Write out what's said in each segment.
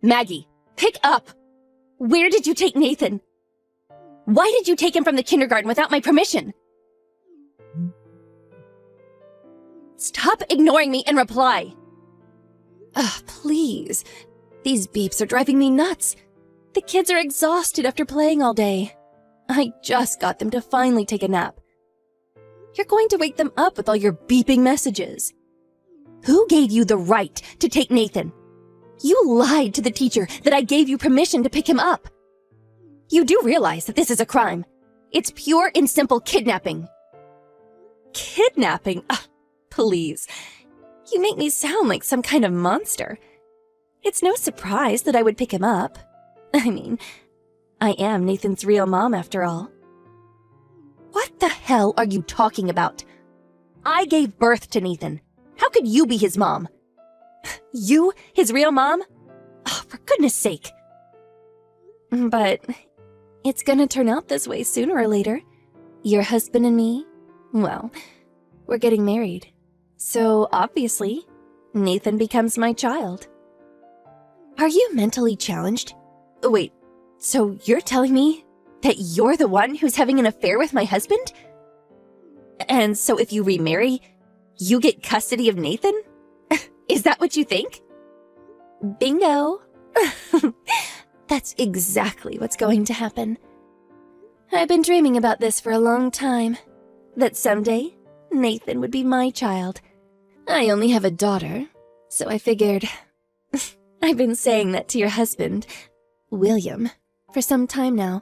Maggie, pick up! Where did you take Nathan? Why did you take him from the kindergarten without my permission? Stop ignoring me and reply! Ugh, please. These beeps are driving me nuts. The kids are exhausted after playing all day. I just got them to finally take a nap. You're going to wake them up with all your beeping messages. Who gave you the right to take Nathan? You lied to the teacher that I gave you permission to pick him up. You do realize that this is a crime. It's pure and simple kidnapping. Kidnapping? Please. You make me sound like some kind of monster. It's no surprise that I would pick him up. I mean, I am Nathan's real mom after all. What the hell are you talking about? I gave birth to Nathan. How could you be his mom? You, his real mom? Oh, for goodness sake. But it's gonna turn out this way sooner or later. Your husband and me, well, we're getting married. So obviously, Nathan becomes my child. Are you mentally challenged? Wait, so you're telling me that you're the one who's having an affair with my husband? And so if you remarry, you get custody of Nathan? Is that what you think? Bingo. That's exactly what's going to happen. I've been dreaming about this for a long time. That someday, Nathan would be my child. I only have a daughter, so I figured... I've been saying that to your husband, William, for some time now.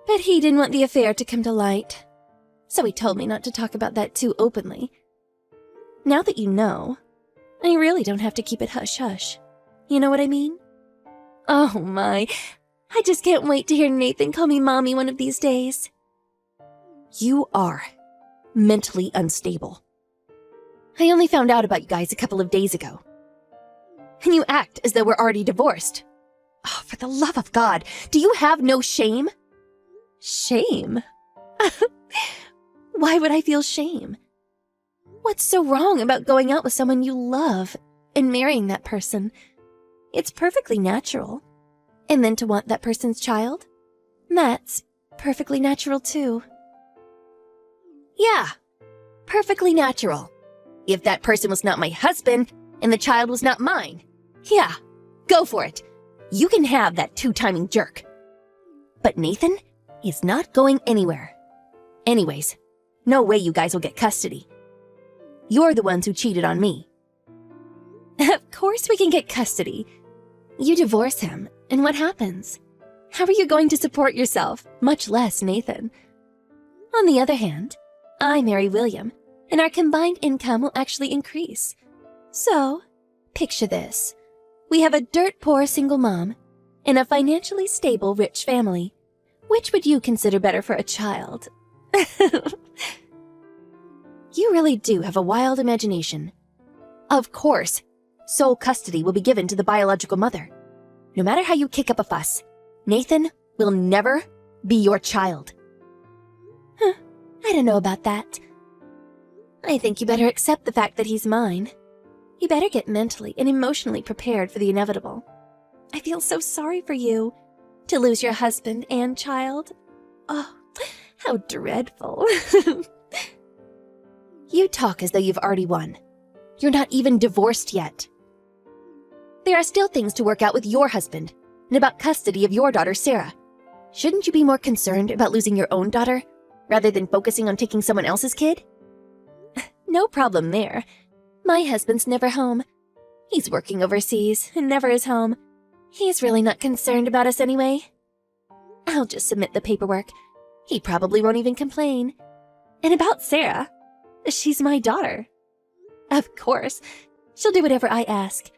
But he didn't want the affair to come to light, so he told me not to talk about that too openly. Now that you know, I really don't have to keep it hush-hush. You know what I mean? Oh my, I just can't wait to hear Nathan call me Mommy one of these days. You are mentally unstable. I only found out about you guys a couple of days ago. And you act as though we're already divorced. Oh, for the love of God, do you have no shame? Shame? Why would I feel shame? What's so wrong about going out with someone you love and marrying that person? It's perfectly natural. And then to want that person's child? That's perfectly natural too. Yeah, perfectly natural. If that person was not my husband and the child was not mine, yeah, go for it. You can have that two-timing jerk. But Nathan is not going anywhere. Anyways, no way you guys will get custody. You're the ones who cheated on me. Of course we can get custody. You divorce him, and what happens? How are you going to support yourself, much less Nathan? On the other hand, I marry William, and our combined income will actually increase. So, picture this. We have a dirt-poor single mom and a financially stable rich family. Which would you consider better for a child? You really do have a wild imagination. Of course, sole custody will be given to the biological mother. No matter how you kick up a fuss, Nathan will never be your child. I don't know about that. I think you better accept the fact that he's mine. You better get mentally and emotionally prepared for the inevitable. I feel so sorry for you, to lose your husband and child. Oh, how dreadful. You talk as though you've already won. You're not even divorced yet. There are still things to work out with your husband, and about custody of your daughter, Sarah. Shouldn't you be more concerned about losing your own daughter, rather than focusing on taking someone else's kid? No problem there. My husband's never home. He's working overseas and never is home. He's really not concerned about us anyway. I'll just submit the paperwork. He probably won't even complain. And about Sarah, she's my daughter. Of course, she'll do whatever I ask.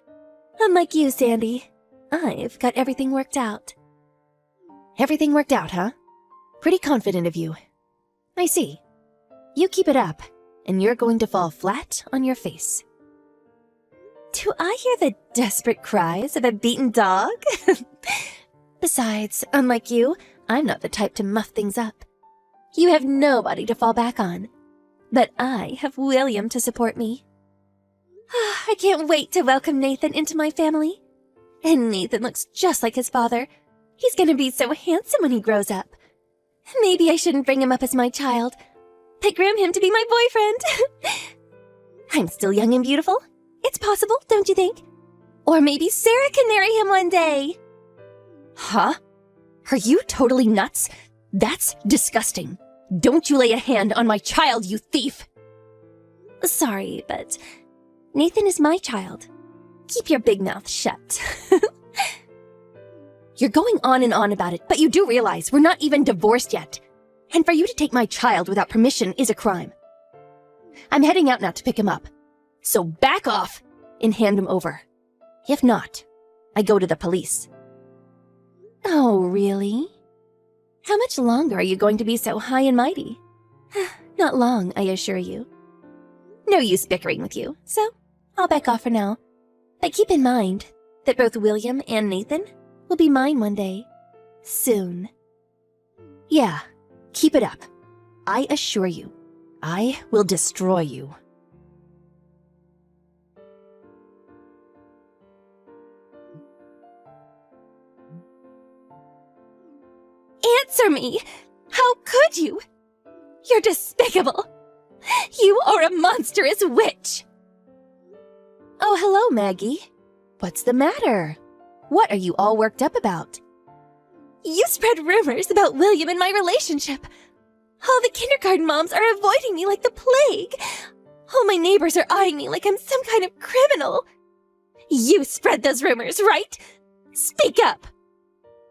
Unlike you, Sandy, I've got everything worked out. Everything worked out, huh? Pretty confident of you. I see. You keep it up, and you're going to fall flat on your face. Do I hear the desperate cries of a beaten dog? Besides, unlike you, I'm not the type to muff things up. You have nobody to fall back on. But I have William to support me. I can't wait to welcome Nathan into my family. And Nathan looks just like his father. He's gonna be so handsome when he grows up. Maybe I shouldn't bring him up as my child, but groom him to be my boyfriend. I'm still young and beautiful. It's possible, don't you think? Or maybe Sarah can marry him one day. Huh? Are you totally nuts? That's disgusting. Don't you lay a hand on my child, you thief! Sorry, but Nathan is my child. Keep your big mouth shut. You're going on and on about it, but you do realize we're not even divorced yet. And for you to take my child without permission is a crime. I'm heading out now to pick him up. So back off and hand him over. If not, I go to the police. Oh, really? How much longer are you going to be so high and mighty? Not long, I assure you. No use bickering with you, so I'll back off for now. But keep in mind that both William and Nathan will be mine one day. Soon. Yeah, keep it up. I assure you, I will destroy you. Answer me! How could you? You're despicable! You are a monstrous witch! Oh, hello, Maggie. What's the matter? What are you all worked up about? You spread rumors about William and my relationship. All the kindergarten moms are avoiding me like the plague. All my neighbors are eyeing me like I'm some kind of criminal. You spread those rumors, right? Speak up!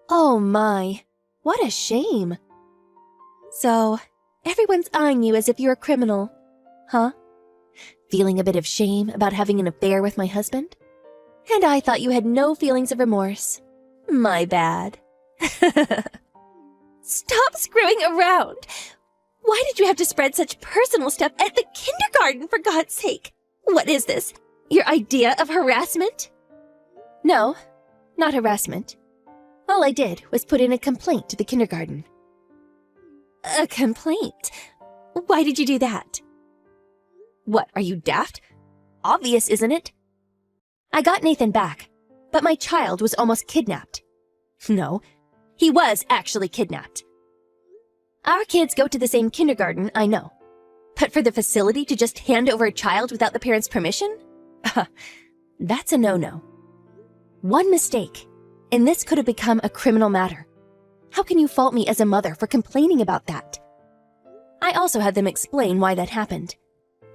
Oh my, what a shame. So, everyone's eyeing you as if you're a criminal, huh? Feeling a bit of shame about having an affair with my husband? And I thought you had no feelings of remorse. My bad. Stop screwing around! Why did you have to spread such personal stuff at the kindergarten, for God's sake? What is this? Your idea of harassment? No, not harassment. All I did was put in a complaint to the kindergarten. A complaint? Why did you do that? What, are you daft? Obvious, isn't it? I got Nathan back, but my child was almost kidnapped. No, he was actually kidnapped. Our kids go to the same kindergarten, I know. But for the facility to just hand over a child without the parents' permission? That's a no-no. One mistake, and this could have become a criminal matter. How can you fault me as a mother for complaining about that? I also had them explain why that happened.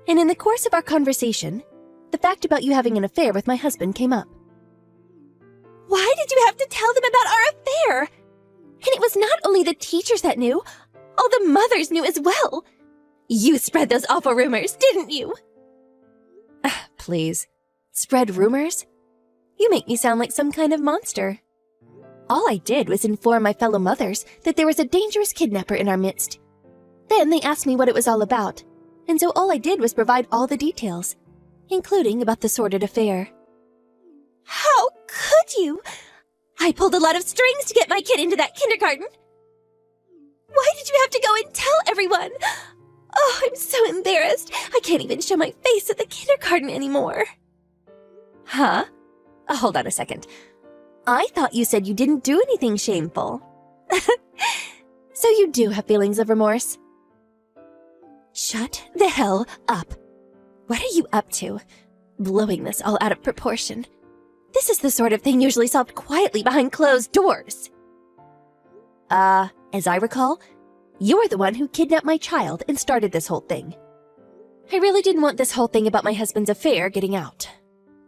And in the course of our conversation, the fact about you having an affair with my husband came up. Why did you have to tell them about our affair? And it was not only the teachers that knew, all the mothers knew as well. You spread those awful rumors, didn't you? Please. Spread rumors? You make me sound like some kind of monster. All I did was inform my fellow mothers that there was a dangerous kidnapper in our midst. Then they asked me what it was all about, and so all I did was provide all the details, including about the sordid affair. How could you? I pulled a lot of strings to get my kid into that kindergarten. Why did you have to go and tell everyone? Oh, I'm so embarrassed. I can't even show my face at the kindergarten anymore. Huh? Hold on a second. I thought you said you didn't do anything shameful. So you do have feelings of remorse? Shut the hell up. What are you up to? Blowing this all out of proportion. This is the sort of thing usually solved quietly behind closed doors. As I recall, you're the one who kidnapped my child and started this whole thing. I really didn't want this whole thing about my husband's affair getting out.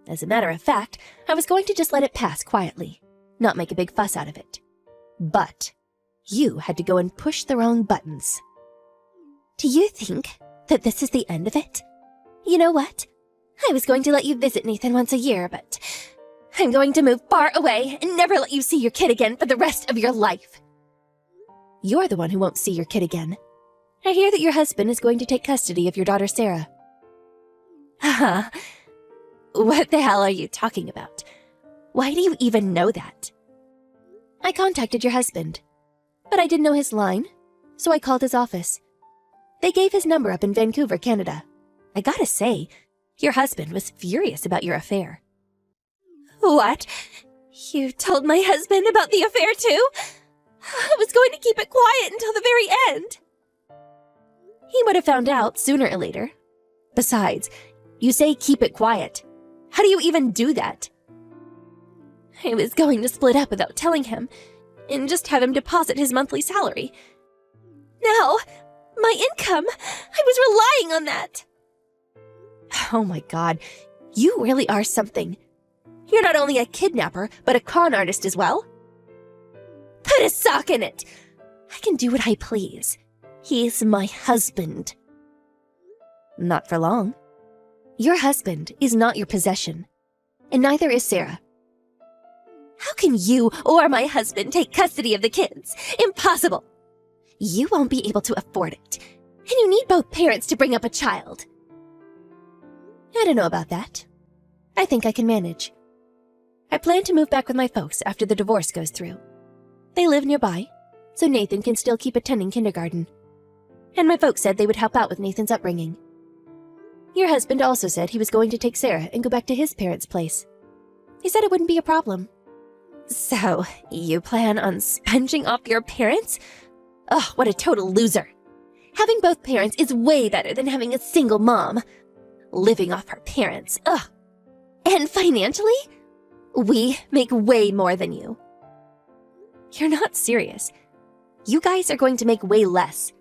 As a matter of fact, I was going to just let it pass quietly, not make a big fuss out of it. But you had to go and push the wrong buttons. Do you think that this is the end of it? You know what? I was going to let you visit Nathan once a year, but I'm going to move far away and never let you see your kid again for the rest of your life. You're the one who won't see your kid again. I hear that your husband is going to take custody of your daughter Sarah. Haha. What the hell are you talking about? Why do you even know that? I contacted your husband, but I didn't know his line, so I called his office. They gave his number up in Vancouver, Canada. I gotta say, your husband was furious about your affair. What? You told my husband about the affair too? I was going to keep it quiet until the very end. He would have found out sooner or later. Besides, you say keep it quiet. How do you even do that? I was going to split up without telling him, and just have him deposit his monthly salary. Now, my income, I was relying on that. Oh my God, you really are something. You're not only a kidnapper, but a con artist as well. Put a sock in it. I can do what I please. He's my husband. Not for long. Your husband is not your possession, and neither is Sarah. How can you or my husband take custody of the kids? Impossible. You won't be able to afford it, and you need both parents to bring up a child. I don't know about that. I think I can manage. I plan to move back with my folks after the divorce goes through. They live nearby, so Nathan can still keep attending kindergarten. And my folks said they would help out with Nathan's upbringing. Your husband also said he was going to take Sarah and go back to his parents' place. He said it wouldn't be a problem. So, you plan on sponging off your parents? Ugh, what a total loser. Having both parents is way better than having a single mom. Living off her parents, ugh. And financially? We make way more than you. You're not serious. You guys are going to make way less.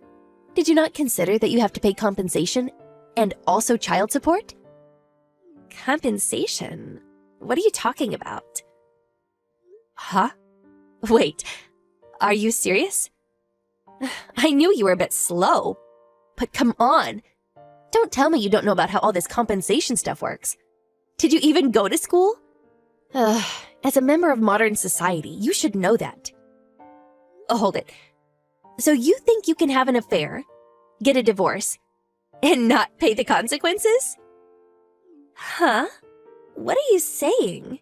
Did you not consider that you have to pay compensation and also child support? Compensation? What are you talking about? Huh? Wait, are you serious? I knew you were a bit slow, but come on. Don't tell me you don't know about how all this compensation stuff works. Did you even go to school? As a member of modern society, you should know that. Oh, hold it. So you think you can have an affair, get a divorce, and not pay the consequences? Huh? What are you saying?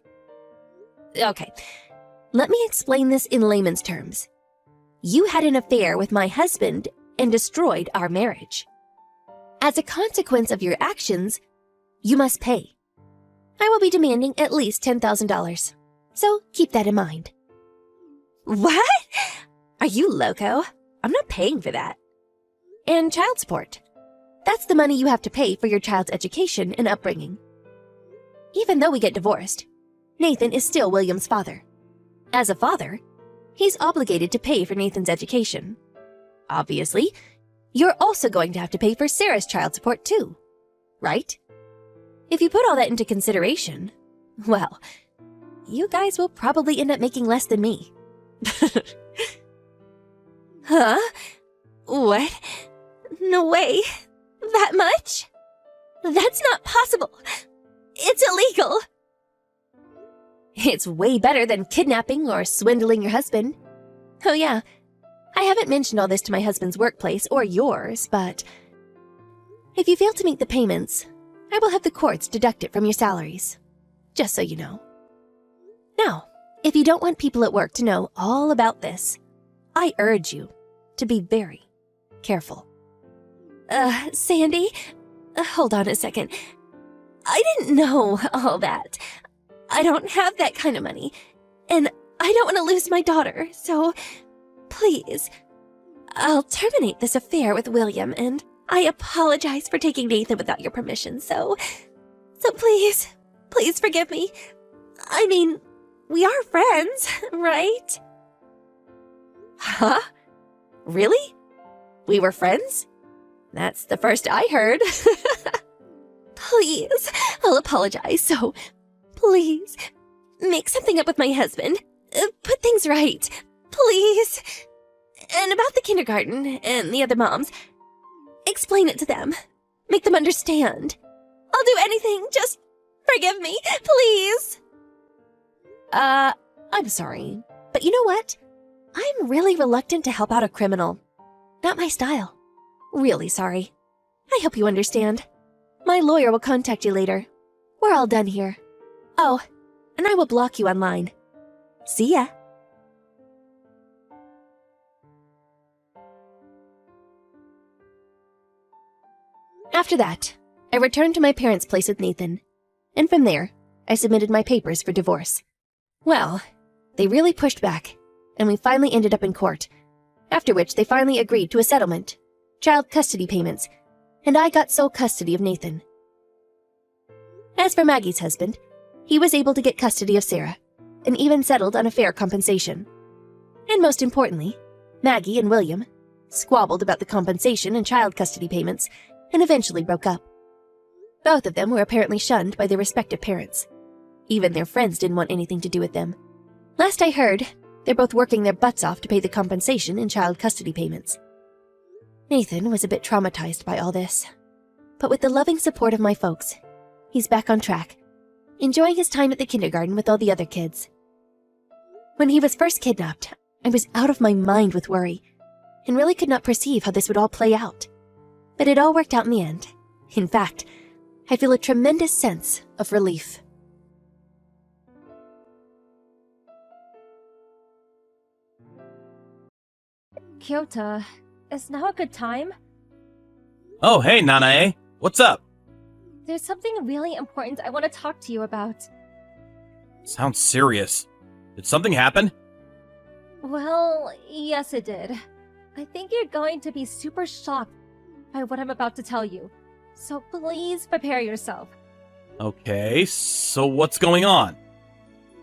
Okay, let me explain this in layman's terms. You had an affair with my husband and destroyed our marriage. As a consequence of your actions, you must pay. I will be demanding at least $10,000, so keep that in mind. What? Are you loco? I'm not paying for that. And child support. That's the money you have to pay for your child's education and upbringing. Even though we get divorced, Nathan is still William's father. As a father, he's obligated to pay for Nathan's education. Obviously, you're also going to have to pay for Sarah's child support too, right? If you put all that into consideration, well, you guys will probably end up making less than me. Huh? What? No way. That much? That's not possible. It's illegal. It's way better than kidnapping or swindling your husband. Oh yeah, I haven't mentioned all this to my husband's workplace or yours, but if you fail to meet the payments, I will have the courts deduct it from your salaries. Just so you know. Now, if you don't want people at work to know all about this, I urge you to be very careful. Sandy, hold on a second. I didn't know all that. I don't have that kind of money, and I don't want to lose my daughter, so please, I'll terminate this affair with William, and I apologize for taking Nathan without your permission, so please forgive me. I mean, we are friends, right? Huh? Really? We were friends? That's the first I heard. Please, I'll apologize, so please, make something up with my husband. Put things right, please. And about the kindergarten and the other moms, explain it to them. Make them understand. I'll do anything, just forgive me, please. I'm sorry, but you know what? I'm really reluctant to help out a criminal. Not my style. Really sorry. I hope you understand. My lawyer will contact you later. We're all done here. Oh, and I will block you online. See ya. After that, I returned to my parents' place with Nathan, and from there, I submitted my papers for divorce. Well, they really pushed back, and we finally ended up in court, after which they finally agreed to a settlement, child custody payments, and I got sole custody of Nathan. As for Maggie's husband, he was able to get custody of Sarah, and even settled on a fair compensation. And most importantly, Maggie and William squabbled about the compensation and child custody payments, and eventually broke up. Both of them were apparently shunned by their respective parents. Even their friends didn't want anything to do with them. Last I heard, they're both working their butts off to pay the compensation and child custody payments. Nathan was a bit traumatized by all this, but with the loving support of my folks, he's back on track, enjoying his time at the kindergarten with all the other kids. When he was first kidnapped, I was out of my mind with worry, and really could not perceive how this would all play out. But it all worked out in the end. In fact, I feel a tremendous sense of relief. Kyota, is now a good time? Oh, hey, Nanae. What's up? There's something really important I want to talk to you about. Sounds serious. Did something happen? Well, yes it did. I think you're going to be super shocked by what I'm about to tell you. So please prepare yourself. Okay, so what's going on?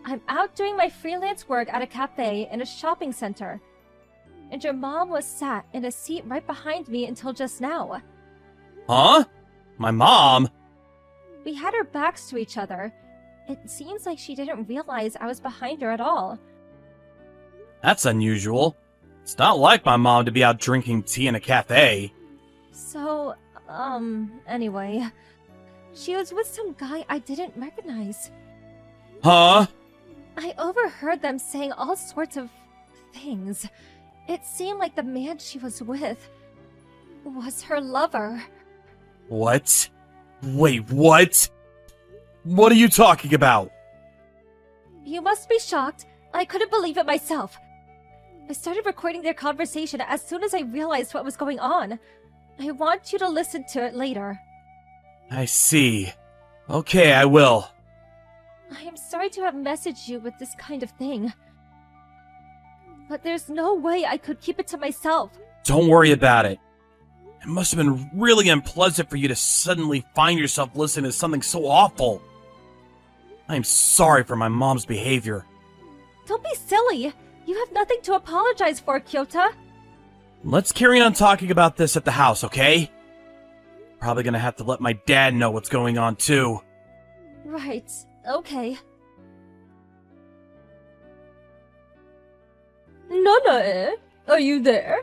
I'm out doing my freelance work at a cafe in a shopping center. And your mom was sat in a seat right behind me until just now. Huh? My mom? We had our backs to each other. It seems like she didn't realize I was behind her at all. That's unusual. It's not like my mom to be out drinking tea in a cafe. So, anyway, she was with some guy I didn't recognize. Huh? I overheard them saying all sorts of things. It seemed like the man she was with was her lover. What? Wait, what? What are you talking about? You must be shocked. I couldn't believe it myself. I started recording their conversation as soon as I realized what was going on. I want you to listen to it later. I see. Okay, I will. I am sorry to have messaged you with this kind of thing. But there's no way I could keep it to myself. Don't worry about it. It must have been really unpleasant for you to suddenly find yourself listening to something so awful. I'm sorry for my mom's behavior. Don't be silly. You have nothing to apologize for, Kyota. Let's carry on talking about this at the house, okay? Probably gonna have to let my dad know what's going on, too. Right. Okay. Nanae, are you there?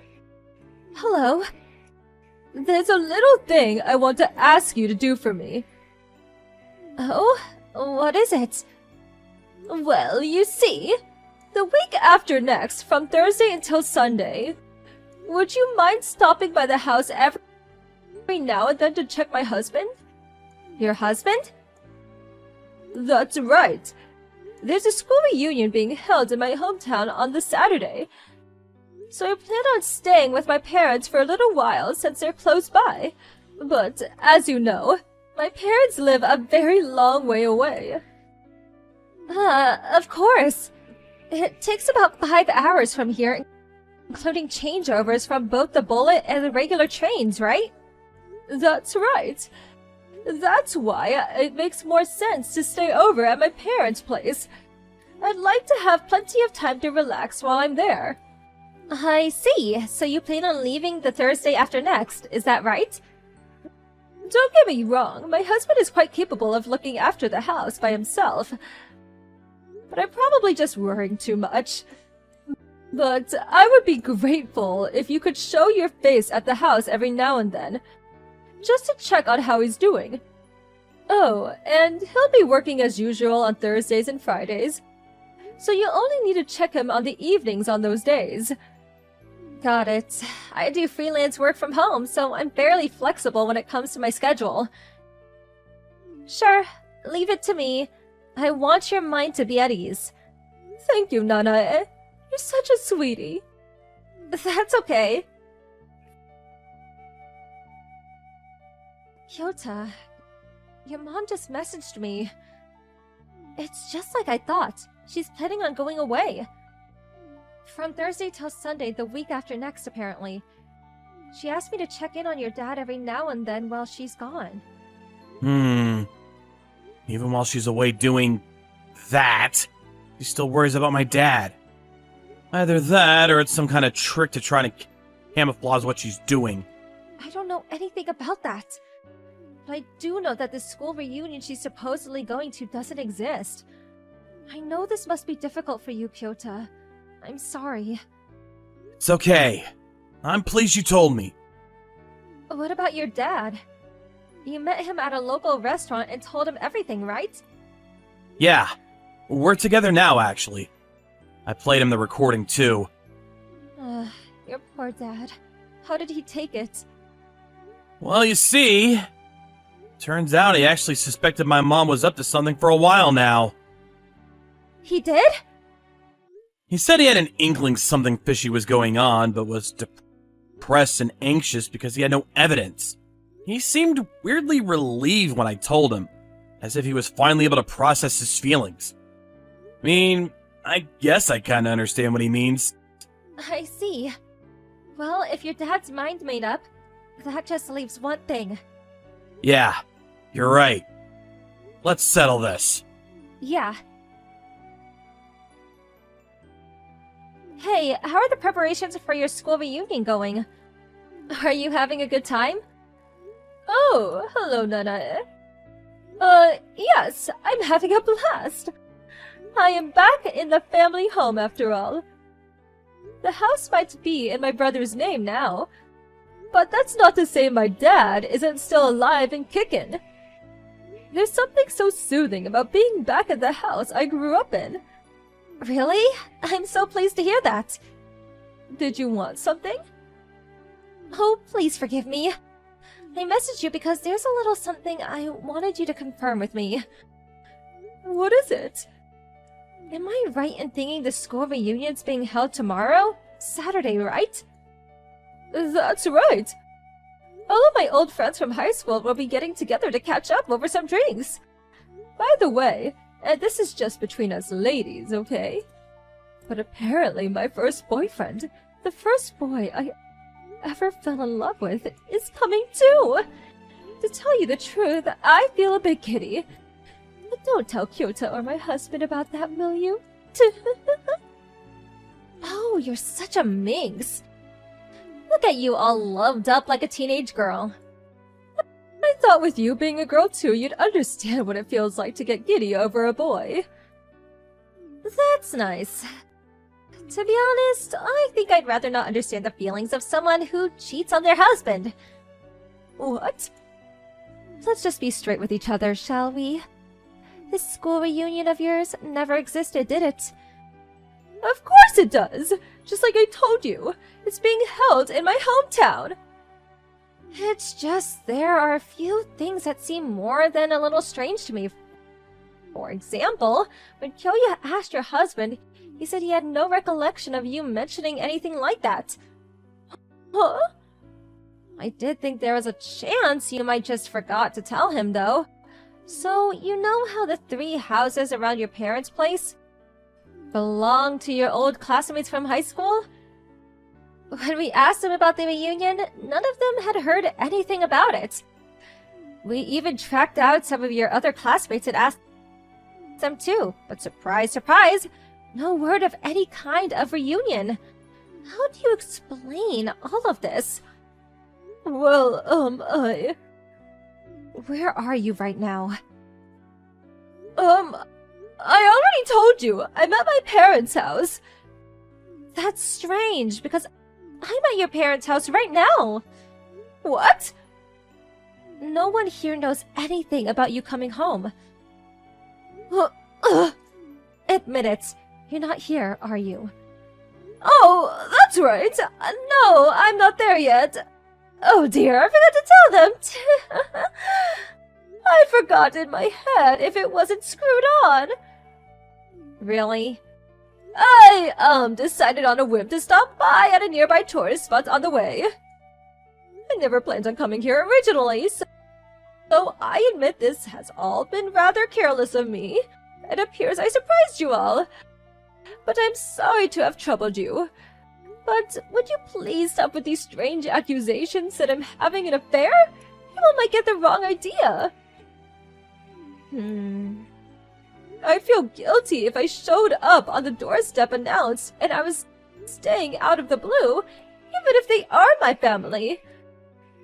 Hello. There's a little thing I want to ask you to do for me. Oh? What is it? Well, you see, the week after next, from Thursday until Sunday, would you mind stopping by the house every now and then to check my husband? Your husband? That's right. There's a school reunion being held in my hometown on the Saturday. So I plan on staying with my parents for a little while since they're close by. But, as you know, my parents live a very long way away. Of course. It takes about 5 hours from here, including changeovers from both the bullet and the regular trains, right? That's right. That's why it makes more sense to stay over at my parents' place. I'd like to have plenty of time to relax while I'm there. I see. So you plan on leaving the Thursday after next, is that right? Don't get me wrong, my husband is quite capable of looking after the house by himself. But I'm probably just worrying too much. But I would be grateful if you could show your face at the house every now and then, just to check on how he's doing. Oh, and he'll be working as usual on Thursdays and Fridays, so you only need to check him on the evenings on those days. Got it. I do freelance work from home, so I'm fairly flexible when it comes to my schedule. Sure, leave it to me. I want your mind to be at ease. Thank you, Nanae. You're such a sweetie. That's okay. Kyota, your mom just messaged me. It's just like I thought. She's planning on going away. From Thursday till Sunday, the week after next, apparently. She asked me to check in on your dad every now and then while she's gone. Even while she's away doing that, she still worries about my dad. Either that, or it's some kind of trick to try to camouflage what she's doing. I don't know anything about that. But I do know that the school reunion she's supposedly going to doesn't exist. I know this must be difficult for you, Kyota. I'm sorry. It's okay. I'm pleased you told me. What about your dad? You met him at a local restaurant and told him everything, right? Yeah, we're together now, actually. I played him the recording, too. Your poor dad. How did he take it? Well, you see, turns out he actually suspected my mom was up to something for a while now. He did? He said he had an inkling something fishy was going on, but was depressed and anxious because he had no evidence. He seemed weirdly relieved when I told him, as if he was finally able to process his feelings. I mean, I guess I kinda understand what he means. I see. Well, if your dad's mind made up, that just leaves one thing. Yeah, you're right. Let's settle this. Yeah. Hey, how are the preparations for your school reunion going? Are you having a good time? Oh, hello, Nana. Yes, I'm having a blast. I am back in the family home after all. The house might be in my brother's name now, but that's not to say my dad isn't still alive and kicking. There's something so soothing about being back at the house I grew up in. Really? I'm so pleased to hear that. Did you want something? Oh, please forgive me. I messaged you because there's a little something I wanted you to confirm with me. What is it? Am I right in thinking the school reunion's being held tomorrow? Saturday, right? That's right. All of my old friends from high school will be getting together to catch up over some drinks. By the way, and this is just between us ladies, okay? But apparently my first boyfriend, the first boy I ever fell in love with, is coming too! To tell you the truth, I feel a bit giddy. But don't tell Kyota or my husband about that, will you? Oh, you're such a minx. Look at you all loved up like a teenage girl. I thought with you being a girl too, you'd understand what it feels like to get giddy over a boy. That's nice. To be honest, I think I'd rather not understand the feelings of someone who cheats on their husband. What? Let's just be straight with each other, shall we? This school reunion of yours never existed, did it? Of course it does! Just like I told you, it's being held in my hometown. It's just there are a few things that seem more than a little strange to me. For example, when Kyoya asked your husband, he said he had no recollection of you mentioning anything like that. Huh? I did think there was a chance you might just forgot to tell him, though. So, you know how the 3 houses around your parents' place belong to your old classmates from high school? When we asked them about the reunion, none of them had heard anything about it. We even tracked out some of your other classmates and asked them too, but surprise, surprise, no word of any kind of reunion. How do you explain all of this? Well, Where are you right now? I already told you, I'm at my parents' house. That's strange, because I'm at your parents' house right now. What? No one here knows anything about you coming home. Admit it, you're not here, are you? Oh, that's right. No, I'm not there yet. Oh dear, I forgot to tell them. I forgot in my head if it wasn't screwed on. Really? I, decided on a whim to stop by at a nearby tourist spot on the way. I never planned on coming here originally, so I admit this has all been rather careless of me. It appears I surprised you all. But I'm sorry to have troubled you. But would you please stop with these strange accusations that I'm having an affair? People might get the wrong idea. I feel guilty if I showed up on the doorstep announced and I was staying out of the blue, even if they are my family.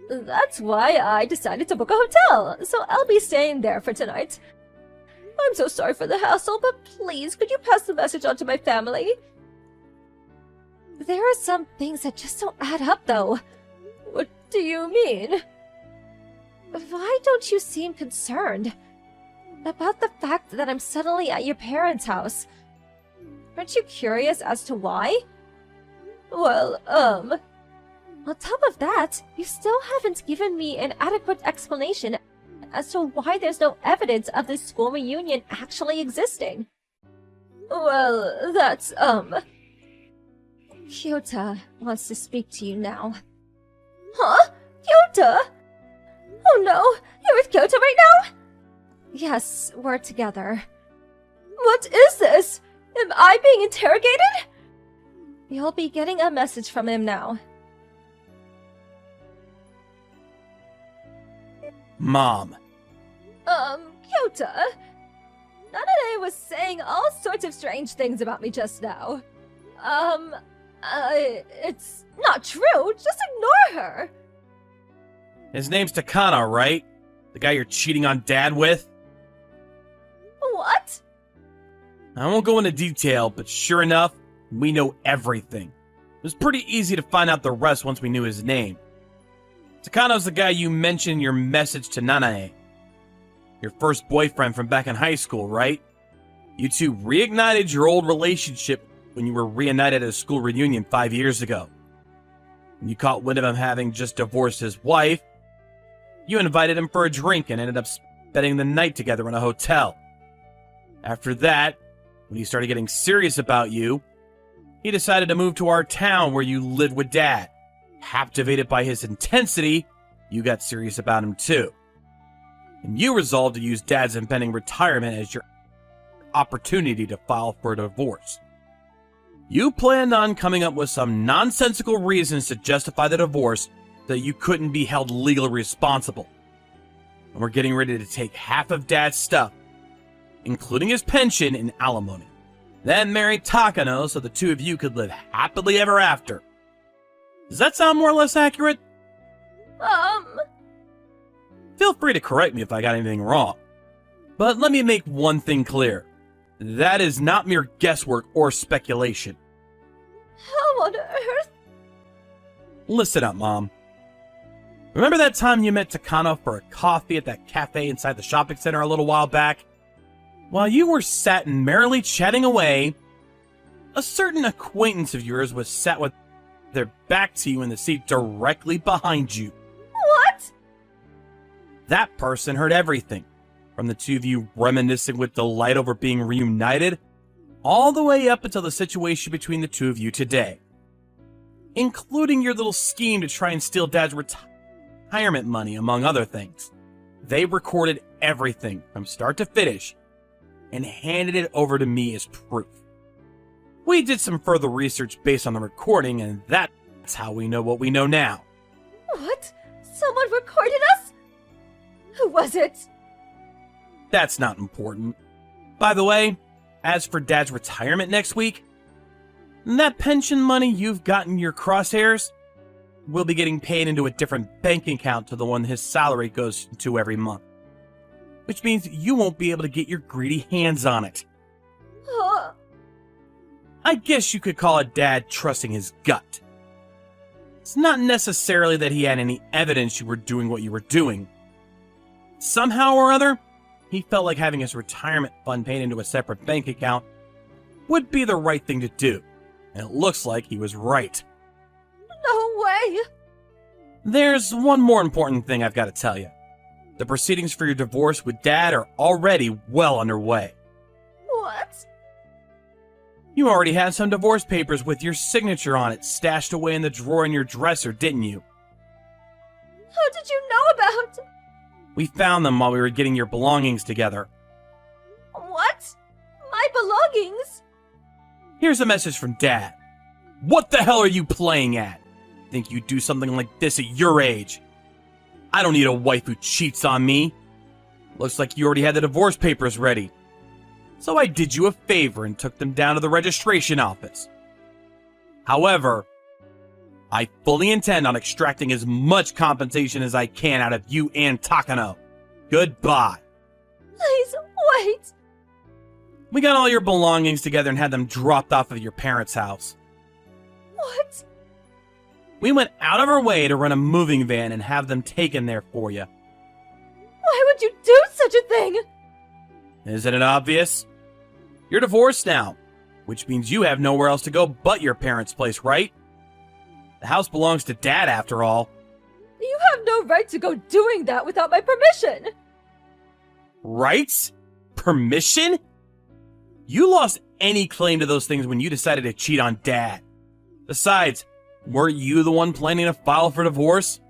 That's why I decided to book a hotel, so I'll be staying there for tonight. I'm so sorry for the hassle, but please, could you pass the message on to my family? There are some things that just don't add up, though. What do you mean? Why don't you seem concerned about the fact that I'm suddenly at your parents' house? Aren't you curious as to why? Well, on top of that, you still haven't given me an adequate explanation as to why there's no evidence of this school reunion actually existing. Well, that's, Kyota wants to speak to you now. Huh? Kyota? Oh no, you're with Kyota right now? Yes, we're together. What is this? Am I being interrogated? You'll be getting a message from him now. Mom. Kyota? Nanane was saying all sorts of strange things about me just now. It's not true. Just ignore her. His name's Takano, right? The guy you're cheating on Dad with? What? I won't go into detail, but sure enough, we know everything. It was pretty easy to find out the rest once we knew his name. Takano's the guy you mentioned in your message to Nanae. Your first boyfriend from back in high school, right? You two reignited your old relationship when you were reunited at a school reunion 5 years ago. When you caught wind of him having just divorced his wife, you invited him for a drink and ended up spending the night together in a hotel. After that, when he started getting serious about you, he decided to move to our town where you lived with Dad. Captivated by his intensity, you got serious about him too. And you resolved to use Dad's impending retirement as your opportunity to file for a divorce. You planned on coming up with some nonsensical reasons to justify the divorce so that you couldn't be held legally responsible. And we're getting ready to take half of Dad's stuff, including his pension and alimony. Then marry Takano so the two of you could live happily ever after. Does that sound more or less accurate? Feel free to correct me if I got anything wrong. But let me make one thing clear. That is not mere guesswork or speculation. How on earth? Listen up, Mom. Remember that time you met Takano for a coffee at that cafe inside the shopping center a little while back? While you were sat and merrily chatting away, a certain acquaintance of yours was sat with their back to you in the seat directly behind you. What? That person heard everything, from the two of you reminiscing with delight over being reunited, all the way up until the situation between the two of you today. Including your little scheme to try and steal Dad's retirement money, among other things. They recorded everything from start to finish and handed it over to me as proof. We did some further research based on the recording, and that's how we know what we know now. What? Someone recorded us? Who was it? That's not important. By the way, as for Dad's retirement next week, that pension money you've got in your crosshairs will be getting paid into a different bank account to the one his salary goes to every month. Which means you won't be able to get your greedy hands on it. I guess you could call it Dad trusting his gut. It's not necessarily that he had any evidence you were doing what you were doing. Somehow or other, he felt like having his retirement fund paid into a separate bank account would be the right thing to do. And it looks like he was right. No way! There's one more important thing I've got to tell you. The proceedings for your divorce with Dad are already well underway. What? You already had some divorce papers with your signature on it stashed away in the drawer in your dresser, didn't you? How did you know about? We found them while we were getting your belongings together. What? belongings! Here's a message from Dad. What the hell are you playing at? Think you'd do something like this at your age? I don't need a wife who cheats on me. Looks like you already had the divorce papers ready. So I did you a favor and took them down to the registration office. However, I fully intend on extracting as much compensation as I can out of you and Takano. Goodbye. Please, wait! We got all your belongings together and had them dropped off at your parents' house. What? We went out of our way to rent a moving van and have them taken there for you. Why would you do such a thing? Isn't it obvious? You're divorced now, which means you have nowhere else to go but your parents' place, right? The house belongs to Dad after all. You have no right to go doing that without my permission! Rights? Permission? You lost any claim to those things when you decided to cheat on Dad. Besides, weren't you the one planning to file for divorce?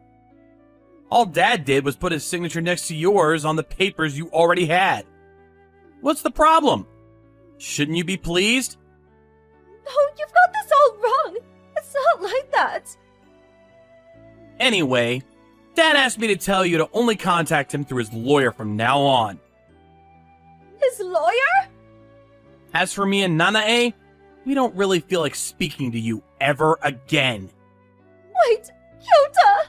All Dad did was put his signature next to yours on the papers you already had. What's the problem? Shouldn't you be pleased? No, you've got this all wrong! It's not like that! Anyway, Dad asked me to tell you to only contact him through his lawyer from now on. His lawyer? As for me and Nanae, we don't really feel like speaking to you ever again. Wait, Kyota!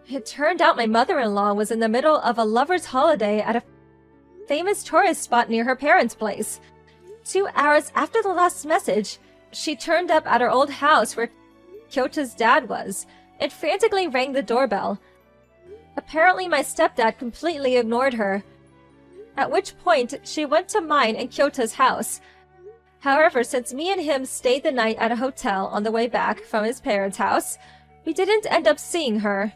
It turned out my mother-in-law was in the middle of a lover's holiday at a famous tourist spot near her parents' place. 2 hours after the last message, she turned up at her old house where Kyota's dad was and frantically rang the doorbell. Apparently my stepdad completely ignored her, at which point she went to mine and Kyota's house. However, since me and him stayed the night at a hotel on the way back from his parents' house, we didn't end up seeing her.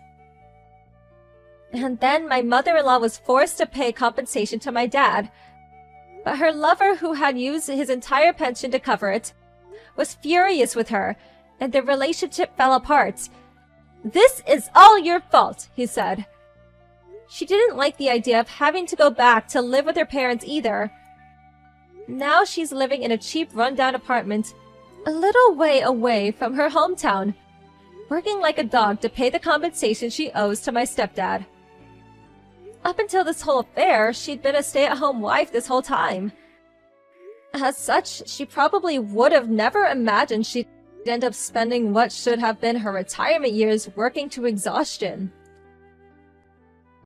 And then my mother-in-law was forced to pay compensation to my dad. But her lover, who had used his entire pension to cover it, was furious with her, and their relationship fell apart. "This is all your fault," he said. She didn't like the idea of having to go back to live with her parents either. Now she's living in a cheap rundown apartment a little way away from her hometown, working like a dog to pay the compensation she owes to my stepdad. Up until this whole affair, she'd been a stay-at-home wife this whole time. As such, she probably would have never imagined she'd end up spending what should have been her retirement years working to exhaustion.